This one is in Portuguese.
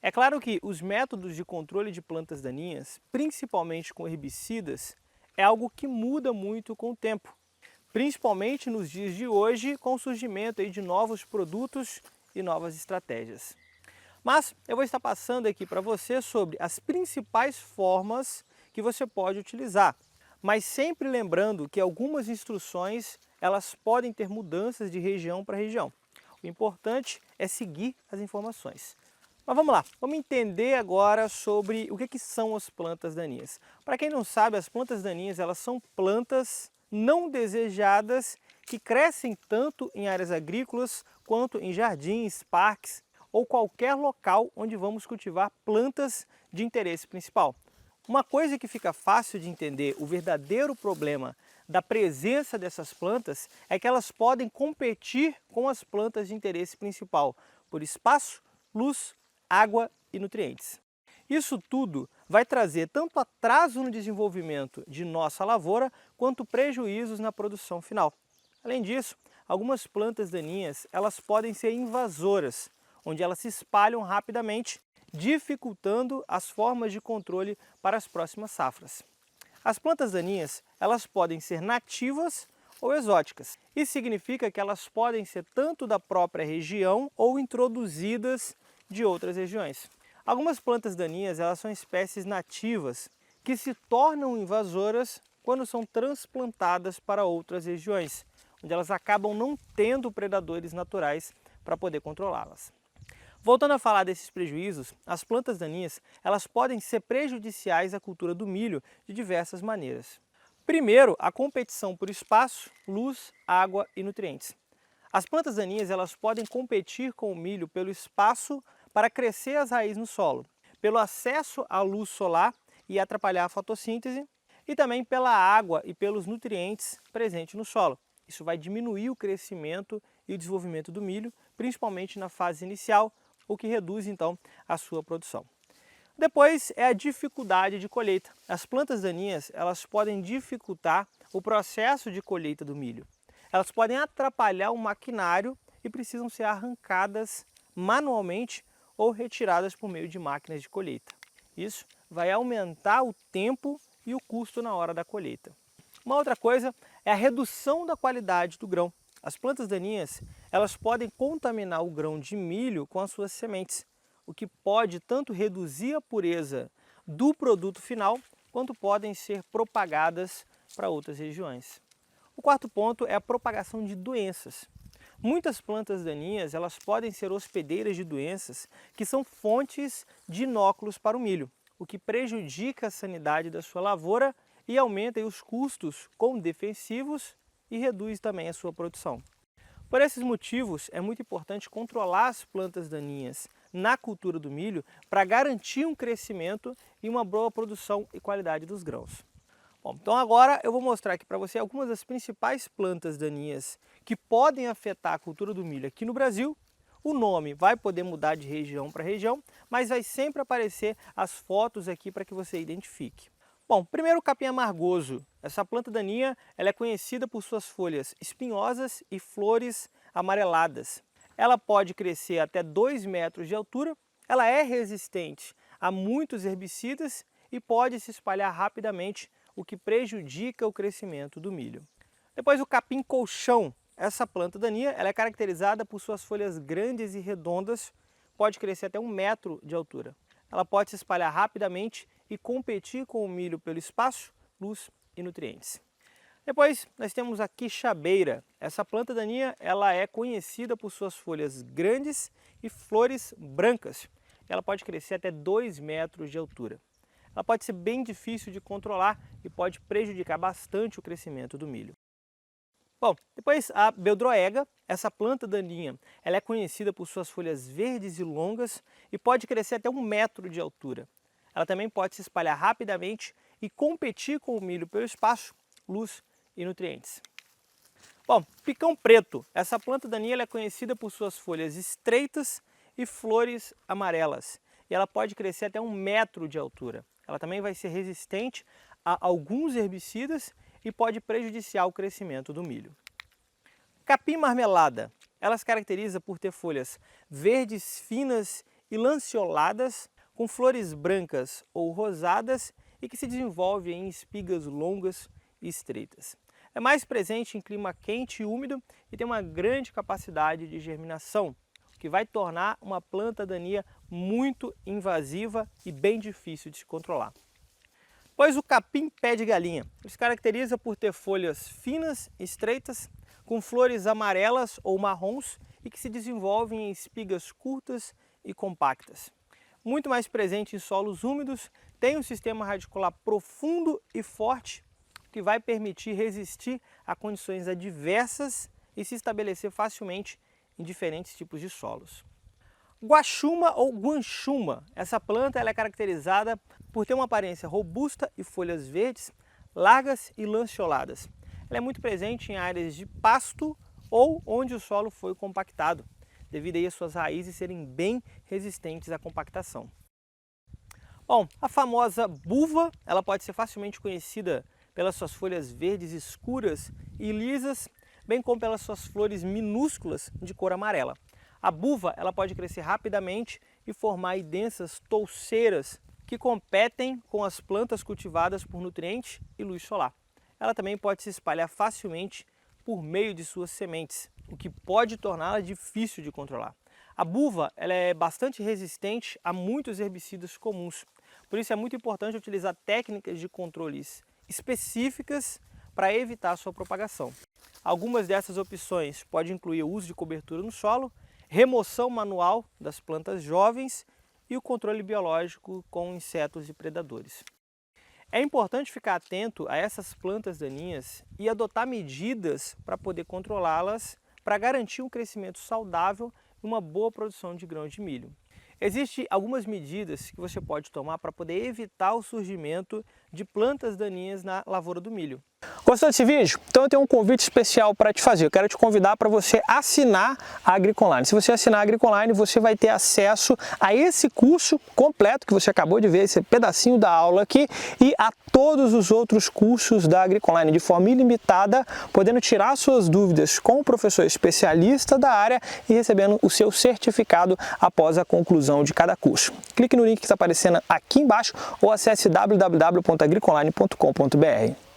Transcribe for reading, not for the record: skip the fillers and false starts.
É claro que os métodos de controle de plantas daninhas, principalmente com herbicidas, é algo que muda muito com o tempo, principalmente nos dias de hoje, com o surgimento aí de novos produtos e novas estratégias. Mas eu vou estar passando aqui para você sobre as principais formas que você pode utilizar, mas sempre lembrando que algumas instruções elas podem ter mudanças de região para região. O importante é seguir as informações. Mas vamos lá, vamos entender agora sobre o que são as plantas daninhas. Para quem não sabe, as plantas daninhas elas são plantas não desejadas que crescem tanto em áreas agrícolas quanto em jardins, parques ou qualquer local onde vamos cultivar plantas de interesse principal. Uma coisa que fica fácil de entender o verdadeiro problema da presença dessas plantas é que elas podem competir com as plantas de interesse principal por espaço, luz, água e nutrientes. Isso tudo vai trazer tanto atraso no desenvolvimento de nossa lavoura quanto prejuízos na produção final. Além disso, algumas plantas daninhas elas podem ser invasoras, onde elas se espalham rapidamente, dificultando as formas de controle para as próximas safras. As plantas daninhas elas podem ser nativas ou exóticas. Isso significa que elas podem ser tanto da própria região ou introduzidas de outras regiões. Algumas plantas daninhas elas são espécies nativas que se tornam invasoras quando são transplantadas para outras regiões, onde elas acabam não tendo predadores naturais para poder controlá-las. Voltando a falar desses prejuízos, as plantas daninhas elas podem ser prejudiciais à cultura do milho de diversas maneiras. Primeiro, a competição por espaço, luz, água e nutrientes. As plantas daninhas elas podem competir com o milho pelo espaço para crescer as raízes no solo, pelo acesso à luz solar e atrapalhar a fotossíntese, e também pela água e pelos nutrientes presentes no solo. Isso vai diminuir o crescimento e o desenvolvimento do milho, principalmente na fase inicial, o que reduz então a sua produção. Depois é a dificuldade de colheita. As plantas daninhas elas podem dificultar o processo de colheita do milho. Elas podem atrapalhar o maquinário e precisam ser arrancadas manualmente ou retiradas por meio de máquinas de colheita. Isso vai aumentar o tempo e o custo na hora da colheita. Uma outra coisa é a redução da qualidade do grão. As plantas daninhas elas podem contaminar o grão de milho com as suas sementes, o que pode tanto reduzir a pureza do produto final, quanto podem ser propagadas para outras regiões. O quarto ponto é a propagação de doenças. Muitas plantas daninhas elas podem ser hospedeiras de doenças que são fontes de inóculos para o milho, o que prejudica a sanidade da sua lavoura e aumenta os custos com defensivos e reduz também a sua produção. Por esses motivos, é muito importante controlar as plantas daninhas na cultura do milho para garantir um crescimento e uma boa produção e qualidade dos grãos. Bom, então agora eu vou mostrar aqui para você algumas das principais plantas daninhas que podem afetar a cultura do milho aqui no Brasil. O nome vai poder mudar de região para região, mas vai sempre aparecer as fotos aqui para que você identifique. Bom, primeiro o capim amargoso. Essa planta daninha ela é conhecida por suas folhas espinhosas e flores amareladas. Ela pode crescer até 2 metros de altura, ela é resistente a muitos herbicidas e pode se espalhar rapidamente, o que prejudica o crescimento do milho. Depois o capim colchão. Essa planta daninha ela é caracterizada por suas folhas grandes e redondas, pode crescer até 1 metro de altura. Ela pode se espalhar rapidamente e competir com o milho pelo espaço, luz e nutrientes. Depois nós temos a quixabeira. Essa planta daninha ela é conhecida por suas folhas grandes e flores brancas. Ela pode crescer até 2 metros de altura. Ela pode ser bem difícil de controlar e pode prejudicar bastante o crescimento do milho. Bom, depois a beldroega, essa planta daninha, ela é conhecida por suas folhas verdes e longas e pode crescer até 1 metro de altura. Ela também pode se espalhar rapidamente e competir com o milho pelo espaço, luz e nutrientes. Bom, picão preto, essa planta daninha ela é conhecida por suas folhas estreitas e flores amarelas. E ela pode crescer até 1 metro de altura. Ela também vai ser resistente a alguns herbicidas e pode prejudiciar o crescimento do milho. Capim marmelada. Ela se caracteriza por ter folhas verdes finas e lanceoladas, com flores brancas ou rosadas e que se desenvolve em espigas longas e estreitas. É mais presente em clima quente e úmido e tem uma grande capacidade de germinação, o que vai tornar uma planta daninha muito invasiva e bem difícil de se controlar. Pois o capim-pé de galinha se caracteriza por ter folhas finas e estreitas, com flores amarelas ou marrons e que se desenvolvem em espigas curtas e compactas. Muito mais presente em solos úmidos, tem um sistema radicular profundo e forte, que vai permitir resistir a condições adversas e se estabelecer facilmente em diferentes tipos de solos. Guaxuma ou guanchuma, essa planta ela é caracterizada por ter uma aparência robusta e folhas verdes, largas e lanceoladas. Ela é muito presente em áreas de pasto ou onde o solo foi compactado, devido aí às suas raízes serem bem resistentes à compactação. Bom, a famosa buva, ela pode ser facilmente conhecida pelas suas folhas verdes escuras e lisas, bem como pelas suas flores minúsculas de cor amarela. A buva ela pode crescer rapidamente e formar densas touceiras que competem com as plantas cultivadas por nutrientes e luz solar. Ela também pode se espalhar facilmente por meio de suas sementes, o que pode torná-la difícil de controlar. A buva ela é bastante resistente a muitos herbicidas comuns, por isso é muito importante utilizar técnicas de controles específicas para evitar a sua propagação. Algumas dessas opções podem incluir o uso de cobertura no solo, remoção manual das plantas jovens e o controle biológico com insetos e predadores. É importante ficar atento a essas plantas daninhas e adotar medidas para poder controlá-las para garantir um crescimento saudável e uma boa produção de grãos de milho. Existem algumas medidas que você pode tomar para poder evitar o surgimento de plantas daninhas na lavoura do milho. Gostou desse vídeo? Então eu tenho um convite especial para te fazer. Eu quero te convidar para você assinar a AgriConline. Se você assinar a AgriConline, você vai ter acesso a esse curso completo que você acabou de ver, esse pedacinho da aula aqui, e a todos os outros cursos da AgriConline de forma ilimitada, podendo tirar suas dúvidas com o professor especialista da área e recebendo o seu certificado após a conclusão de cada curso. Clique no link que está aparecendo aqui embaixo ou acesse www.agriconline.com.br.